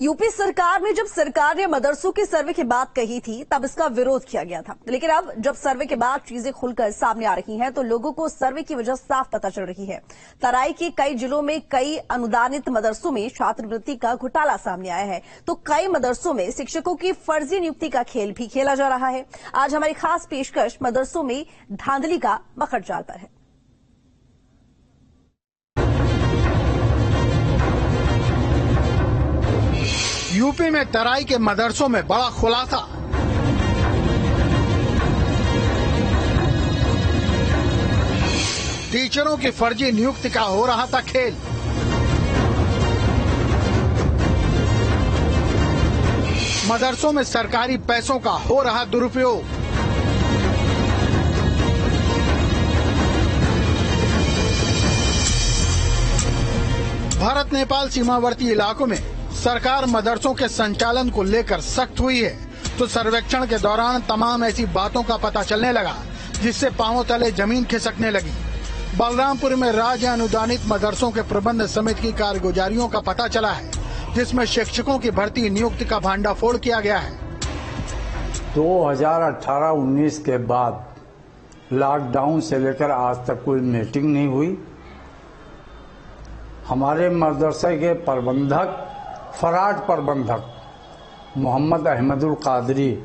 UP सरकार ने जब सरकार ने मदरसों के सर्वे की बात कही थी तब इसका विरोध किया गया था, लेकिन अब जब सर्वे के बाद चीजें खुलकर सामने आ रही हैं तो लोगों को सर्वे की वजह साफ पता चल रही है। तराई के कई जिलों में कई अनुदानित मदरसों में छात्रवृत्ति का घोटाला सामने आया है, तो कई मदरसों में शिक्षकों की फर्जी नियुक्ति का खेल भी खेला जा रहा है। आज हमारी खास पेशकश मदरसों में धांधली का मखरजाल पर है। यूपी में तराई के मदरसों में बड़ा खुलासा। टीचरों की फर्जी नियुक्ति का हो रहा था खेल। मदरसों में सरकारी पैसों का हो रहा दुरुपयोग। भारत नेपाल सीमावर्ती इलाकों में सरकार मदरसों के संचालन को लेकर सख्त हुई है, तो सर्वेक्षण के दौरान तमाम ऐसी बातों का पता चलने लगा जिससे पांवों तले जमीन खिसकने लगी। बलरामपुर में राज्य अनुदानित मदरसों के प्रबंध समिति की कारगुजारियों का पता चला है, जिसमें शिक्षकों की भर्ती नियुक्ति का भांडाफोड़ किया गया है। 2018-19 के बाद लॉकडाउन से लेकर आज तक कोई मीटिंग नहीं हुई। हमारे मदरसे के प्रबंधक फराड प्रबंधक मोहम्मद अहमदुल कादरी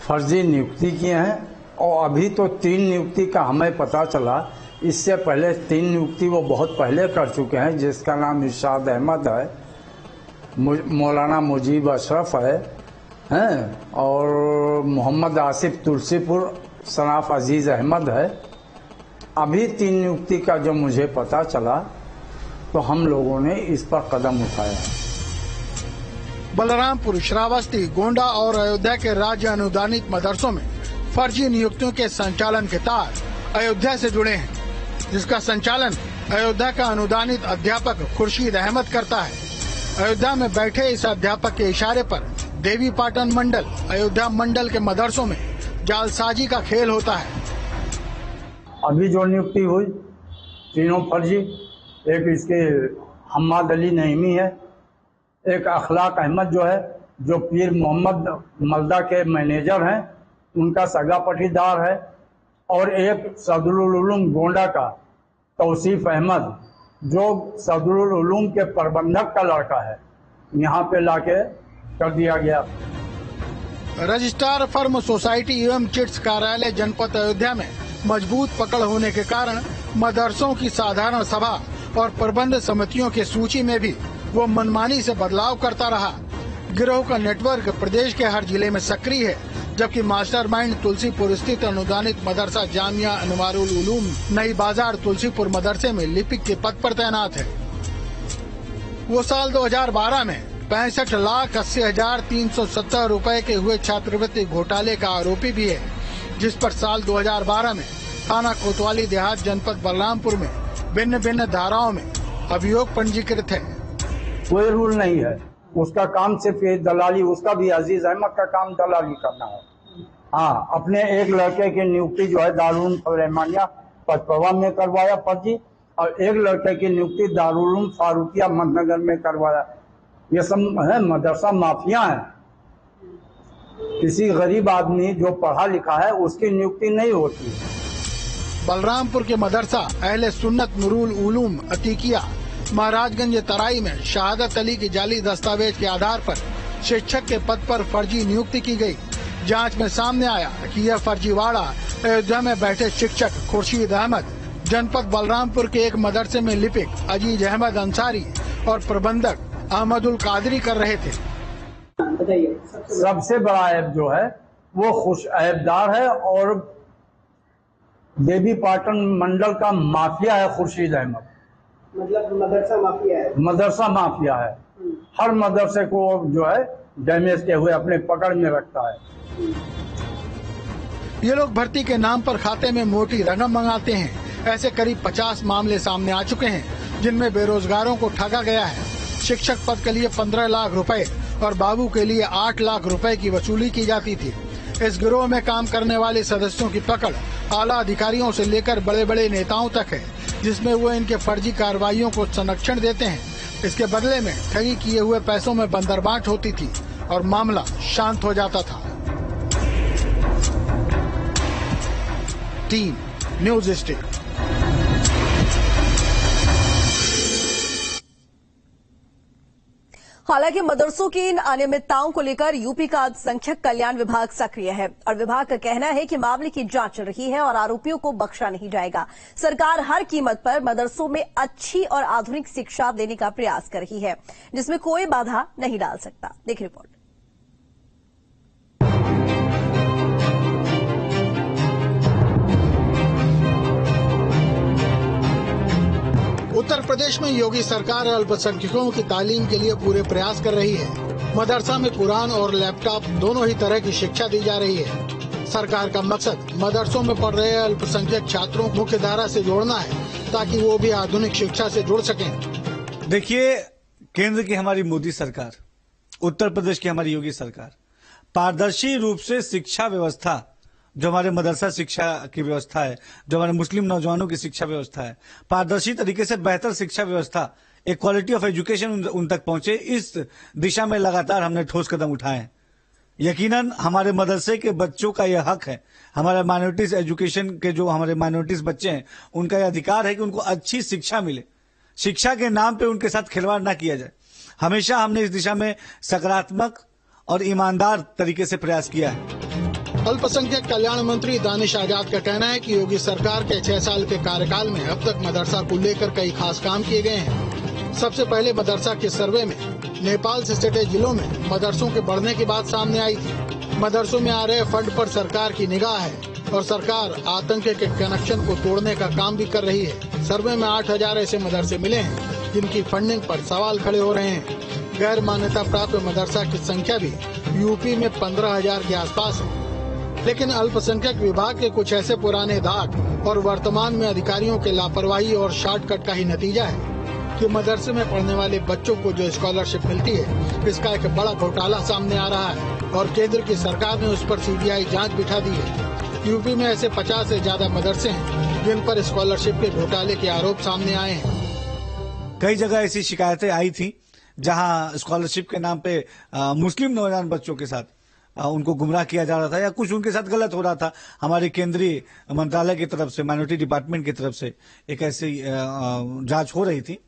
फर्जी नियुक्ति किए हैं, और अभी तो 3 नियुक्ति का हमें पता चला। इससे पहले 3 नियुक्ति वो बहुत पहले कर चुके हैं, जिसका नाम इरशाद अहमद है, मौलाना मुजीब अशरफ है और मोहम्मद आसिफ तुलसीपुर सनाफ अजीज अहमद है। अभी 3 नियुक्ति का जो मुझे पता चला तो हम लोगों ने इस पर कदम उठाया। बलरामपुर, श्रावस्ती, गोंडा और अयोध्या के राज्य अनुदानित मदरसों में फर्जी नियुक्तियों के संचालन के तार अयोध्या से जुड़े हैं, जिसका संचालन अयोध्या का अनुदानित अध्यापक खुर्शीद अहमद करता है। अयोध्या में बैठे इस अध्यापक के इशारे पर देवी पाटन मंडल, अयोध्या मंडल के मदरसों में जालसाजी का खेल होता है। अभी जो नियुक्ति हुई तीनों फर्जी, एक इसके हम्माद अली नईमी है, एक अखलाक अहमद जो है जो पीर मोहम्मद मलदा के मैनेजर हैं, उनका सगा पटीदार है, और एक सदरुल उलूम गोंडा का तौसीफ अहमद जो सदरुल उलूम के प्रबंधक का लड़का है, यहाँ पे लाके कर दिया गया। रजिस्ट्रार फर्म सोसाइटी एवं चिट्स कार्यालय जनपद अयोध्या में मजबूत पकड़ होने के कारण मदरसों की साधारण सभा और प्रबंध समितियों की सूची में भी वो मनमानी से बदलाव करता रहा। गिरोह का नेटवर्क प्रदेश के हर जिले में सक्रिय है, जबकि मास्टरमाइंड तुलसीपुर स्थित अनुदानित मदरसा जामिया अनवारुल उलूम नई बाजार तुलसीपुर मदरसे में लिपिक के पद पर तैनात है। वो साल 2012 में 65,80,370 रुपए के हुए छात्रवृत्ति घोटाले का आरोपी भी है, जिस पर साल 2012 में थाना कोतवाली देहात जनपद बलरामपुर में भिन्न भिन्न धाराओं में अभियोग पंजीकृत है। कोई रूल नहीं है, उसका काम सिर्फ दलाली, उसका भी अजीज अहमद का काम दलाली करना है। हाँ, अपने एक लड़के की नियुक्ति जो है दारुल रहमानिया पचपवा में करवाया फर्जी, और एक लड़के की नियुक्ति दारुल फारूकिया मधनगर में करवाया। ये सब है मदरसा माफिया है। किसी गरीब आदमी जो पढ़ा लिखा है उसकी नियुक्ति नहीं होती। बलरामपुर के मदरसा अहले सुन्नत नुरुल उलूम अतीकिया महाराजगंज तराई में शहादत अली की जाली दस्तावेज के आधार पर शिक्षक के पद पर फर्जी नियुक्ति की गई। जांच में सामने आया कि यह फर्जीवाड़ा अयोध्या में बैठे शिक्षक खुर्शीद अहमद, जनपद बलरामपुर के एक मदरसे में लिपिक अजीज अहमद अंसारी और प्रबंधक अहमदुल कादरी कर रहे थे। सबसे बड़ा ऐप जो है वो खुश ऐबदार है और देवी पाटन मंडल का माफिया है खुर्शीद अहमद। मतलब मदरसा माफिया है। मदरसा माफिया है। हर मदरसे को जो है डैमेज के हुए अपने पकड़ में रखता है। ये लोग भर्ती के नाम पर खाते में मोटी रकम मंगाते हैं। ऐसे करीब 50 मामले सामने आ चुके हैं, जिनमें बेरोजगारों को ठगा गया है। शिक्षक पद के लिए 15 लाख रुपए और बाबू के लिए 8 लाख रुपए की वसूली की जाती थी। इस गिरोह में काम करने वाले सदस्यों की पकड़ आला अधिकारियों से लेकर बड़े बड़े नेताओं तक है, जिसमें वो इनके फर्जी कार्रवाइयों को संरक्षण देते हैं। इसके बदले में ठगी किए हुए पैसों में बंदरबांट होती थी और मामला शांत हो जाता था। Team news state. हालांकि मदरसों की इन अनियमितताओं को लेकर यूपी का अल्पसंख्यक कल्याण विभाग सक्रिय है और विभाग का कहना है कि मामले की जांच चल रही है और आरोपियों को बख्शा नहीं जाएगा। सरकार हर कीमत पर मदरसों में अच्छी और आधुनिक शिक्षा देने का प्रयास कर रही है, जिसमें कोई बाधा नहीं डाल सकता। देखिए रिपोर्ट। उत्तर प्रदेश में योगी सरकार अल्पसंख्यकों की तालीम के लिए पूरे प्रयास कर रही है। मदरसा में कुरान और लैपटॉप दोनों ही तरह की शिक्षा दी जा रही है। सरकार का मकसद मदरसों में पढ़ रहे अल्पसंख्यक छात्रों को मुख्य धारा से जोड़ना है ताकि वो भी आधुनिक शिक्षा से जुड़ सकें। देखिए, केंद्र की हमारी मोदी सरकार, उत्तर प्रदेश की हमारी योगी सरकार पारदर्शी रूप से शिक्षा व्यवस्था, जो हमारे मदरसा शिक्षा की व्यवस्था है, जो हमारे मुस्लिम नौजवानों की शिक्षा व्यवस्था है, पारदर्शी तरीके से बेहतर शिक्षा व्यवस्था, एक क्वालिटी ऑफ एजुकेशन उन तक पहुंचे, इस दिशा में लगातार हमने ठोस कदम उठाए हैं। यकीनन हमारे मदरसे के बच्चों का यह हक है, हमारे माइनॉरिटीज एजुकेशन के जो हमारे माइनॉरिटीज बच्चे हैं उनका यह अधिकार है कि उनको अच्छी शिक्षा मिले। शिक्षा के नाम पे उनके साथ खिलवाड़ ना किया जाए। हमेशा हमने इस दिशा में सकारात्मक और ईमानदार तरीके से प्रयास किया है। अल्पसंख्यक कल्याण मंत्री दानिश आजाद का कहना है कि योगी सरकार के 6 साल के कार्यकाल में अब तक मदरसा को लेकर कई खास काम किए गए हैं। सबसे पहले मदरसा के सर्वे में नेपाल से सटे जिलों में मदरसों के बढ़ने की बात सामने आई थी। मदरसों में आ रहे फंड पर सरकार की निगाह है और सरकार आतंक के कनेक्शन को तोड़ने का काम भी कर रही है। सर्वे में 8000 ऐसे मदरसे मिले हैं जिनकी फंडिंग पर सवाल खड़े हो रहे हैं। गैर मान्यता प्राप्त मदरसा की संख्या भी यूपी में 15000 के आसपास है। लेकिन अल्पसंख्यक विभाग के कुछ ऐसे पुराने दाग और वर्तमान में अधिकारियों के लापरवाही और शॉर्टकट का ही नतीजा है कि मदरसे में पढ़ने वाले बच्चों को जो स्कॉलरशिप मिलती है, इसका एक बड़ा घोटाला सामने आ रहा है और केंद्र की सरकार ने उस पर सीबीआई जांच बिठा दी है। यूपी में ऐसे 50 से ज्यादा मदरसे हैं जिन पर स्कॉलरशिप के घोटाले के आरोप सामने आए हैं। कई जगह ऐसी शिकायतें आई थी जहां स्कॉलरशिप के नाम पे मुस्लिम नौजवान बच्चों के साथ उनको गुमराह किया जा रहा था या कुछ उनके साथ गलत हो रहा था। हमारे केंद्रीय मंत्रालय की तरफ से, माइनॉरिटी डिपार्टमेंट की तरफ से एक ऐसी जांच हो रही थी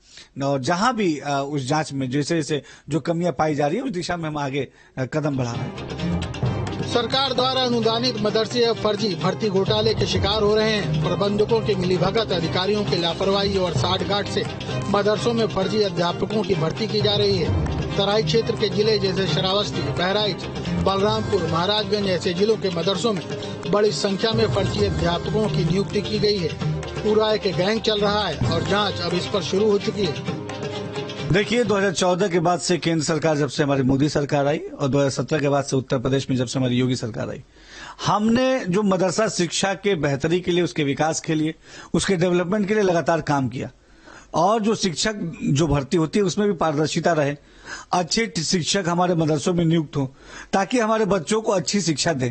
और जहां भी उस जांच में जैसे जैसे जो कमियां पाई जा रही है उस दिशा में हम आगे कदम बढ़ा रहे हैं। सरकार द्वारा अनुदानित मदरसे अब फर्जी भर्ती घोटाले के शिकार हो रहे हैं। प्रबंधकों की मिलीभगत, अधिकारियों की लापरवाही और साठगांठ से मदरसों में फर्जी अध्यापकों की भर्ती की जा रही है। तराई क्षेत्र के जिले जैसे श्रावस्ती, बहराइच, बलरामपुर, महाराजगंज ऐसे जिलों के मदरसों में बड़ी संख्या में फर्जी अध्यापकों की नियुक्ति की गई है। पूरा एक गैंग चल रहा है और जांच अब इस पर शुरू हो चुकी है। देखिए, 2014 के बाद से केंद्र सरकार, जब से हमारी मोदी सरकार आई, और 2017 के बाद से उत्तर प्रदेश में जब से हमारी योगी सरकार आई, हमने जो मदरसा शिक्षा के बेहतरी के लिए, उसके विकास के लिए, उसके डेवलपमेंट के लिए लगातार काम किया और जो शिक्षक जो भर्ती होती है उसमें भी पारदर्शिता रहे, अच्छे शिक्षक हमारे मदरसों में नियुक्त हो ताकि हमारे बच्चों को अच्छी शिक्षा दें।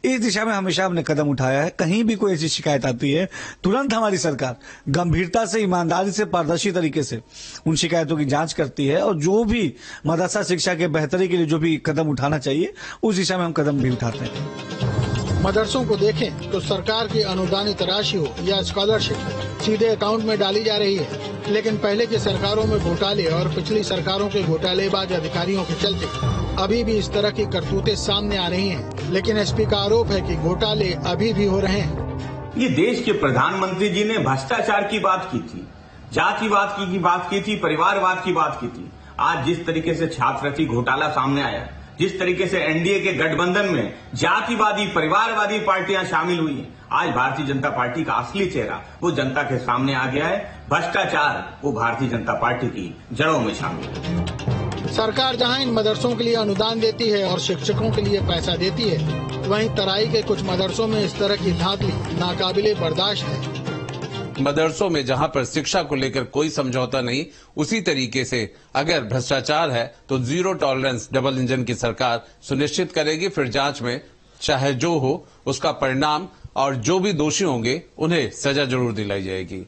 इस दिशा में हमेशा हमने कदम उठाया है। कहीं भी कोई ऐसी शिकायत आती है, तुरंत हमारी सरकार गंभीरता से, ईमानदारी से, पारदर्शी तरीके से उन शिकायतों की जांच करती है और जो भी मदरसा शिक्षा के बेहतरी के लिए जो भी कदम उठाना चाहिए उस दिशा में हम कदम भी उठाते हैं। मदरसों को देखें तो सरकार की अनुदानित राशि हो या स्कॉलरशिप सीधे अकाउंट में डाली जा रही है, लेकिन पहले की सरकारों में घोटाले और पिछली सरकारों के घोटालेबाज अधिकारियों के चलते अभी भी इस तरह की करतूतें सामने आ रही हैं। लेकिन एसपी का आरोप है कि घोटाले अभी भी हो रहे हैं। ये देश के प्रधानमंत्री जी ने भ्रष्टाचार की बात की थी, जातिवाद की बात की थी, परिवारवाद की बात की थी। आज जिस तरीके से छात्रवृत्ति घोटाला सामने आया, जिस तरीके से एनडीए के गठबंधन में जातिवादी, परिवारवादी पार्टियां शामिल हुई हैं, आज भारतीय जनता पार्टी का असली चेहरा वो जनता के सामने आ गया है। भ्रष्टाचार वो भारतीय जनता पार्टी की जड़ों में शामिल है। सरकार जहां इन मदरसों के लिए अनुदान देती है और शिक्षकों के लिए पैसा देती है, वहीं तराई के कुछ मदरसों में इस तरह की धांधली नाकाबिले बर्दाश्त है। मदरसों में जहां पर शिक्षा को लेकर कोई समझौता नहीं, उसी तरीके से अगर भ्रष्टाचार है तो जीरो टॉलरेंस डबल इंजन की सरकार सुनिश्चित करेगी। फिर जांच में चाहे जो हो उसका परिणाम और जो भी दोषी होंगे उन्हें सजा जरूर दिलाई जाएगी।